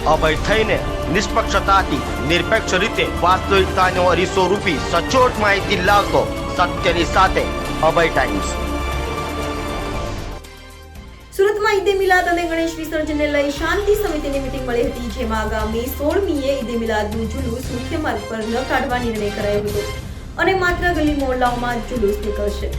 અભય થઈને નિષ્પક્ષતાથી નિરપેક્ષ રીતે વાસ્તવિકતાનો અરીસો રૂપી સચોટ માહિતી લાવતો સત્યની સાથે અભય ટાઈમ્સ। સુરતમાં ઈદે મિલાદ અને ગણેશ વિસર્જનને લઈ શાંતિ સમિતિની મીટિંગ મળી હતી, જેમાં આગામી 16મીએ ઈદે મિલાદનું જુલુસ મુખ્ય માર્ગ પર ન કાઢવા નિર્ણય કરાયો હતો અને માત્ર ગલી મોહલ્લાઓમાં જુલુસ નીકળશે।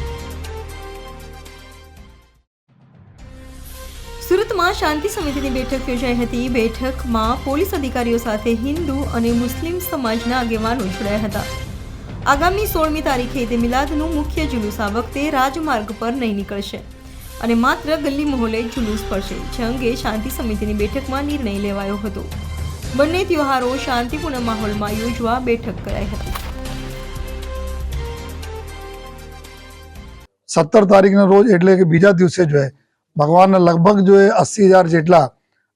સુરતમાં શાંતિ સમિતિની બેઠક યોજાઈ હતી। બેઠકમાં પોલીસ અધિકારીઓ સાથે હિન્દુ અને મુસ્લિમ સમાજના આગેવાનો જોડાયા હતા। આગામી 16મી તારીખે ઈદે મિલાદનું મુખ્ય જુલુસ આ વખતે રાજમાર્ગ પર નહીં નીકળશે અને માત્ર ગલી મહોલ્લે જુલુસ પડશે, જે અંગે શાંતિ સમિતિની બેઠકમાં નિર્ણય લેવાયો હતો। બંને તહેવારો શાંતિપૂર્ણ માહોલમાં યોજવા બેઠક કરાઈ હતી। 17 તારીખના રોજ એટલે કે બીજા દિવસે જો ભગવાનના લગભગ જો 80,000 જેટલા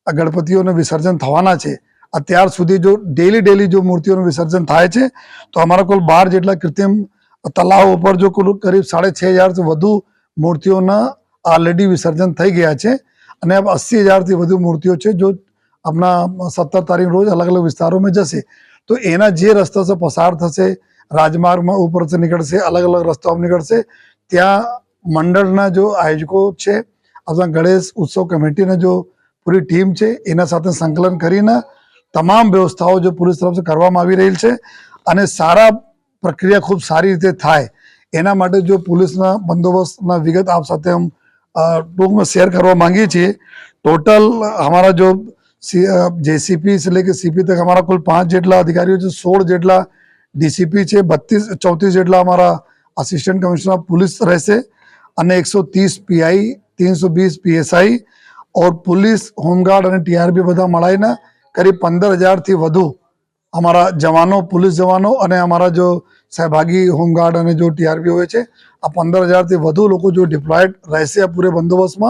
ગણપતિઓનું વિસર્જન થવાના છે। અત્યાર સુધી જો ડેલી જો મૂર્તિઓનું વિસર્જન થાય છે તો અમારા કુલ 12 જેટલા કૃત્રિમ તલાવ ઉપર જો કુલ કરીબ 6,500 થી વધુ મૂર્તિઓના ऑलरेडी विसर्जन થઈ ગયા છે અને अब 80,000 થી વધુ મૂર્તિઓ છે जो अपना 17 તારીખ રોજ अलग अलग વિસ્તારોમાં જશે। તો એના જે રસ્તા से પસાર થશે, રાજમાર્ગમાં ઉપર से નીકળશે, अलग अलग રસ્તાઓ નીકળશે, ત્યાં મંડળના जो આયોજકો છે અથવા ગણેશ ઉત્સવ કમિટીના जो પૂરી ટીમ છે એના સાથે સંકલન કરીને તમામ વ્યવસ્થાઓ जो पुलिस तरफ से કરવામાં આવી રહી છે અને સારા પ્રક્રિયા ખૂબ સારી રીતે થાય એના માટે जो पुलिसના બંદોબસ્તના વિગત આપ સાથે हम टूक में शेयर करवा मांगी थी। टोटल हमारा जो जेसीपी से लेकर सीपी तक हमारा कुल 5 જેટલા अधिकारियों છે, 16 જેટલા ડીસીપી છે, 34 જેટલા हमारा असिस्टेंट कमिश्नर पुलिस રહેશે અને 130 પીઆઈ, 320 પીએસઆઈ और पुलिस होमगार्ड અને ટીઆરબી બધા મળાઈને करीब 15,000 થી વધુ हमारा जवानों, पुलिस जवानों અને हमारा जो सहभागी होमगार्ड અને जो टीआरबी હોય છે, આ 15,000 થી વધુ લોકો जो डिप्लॉयड રહેશે આ પૂરે બંદોબસ્તમાં।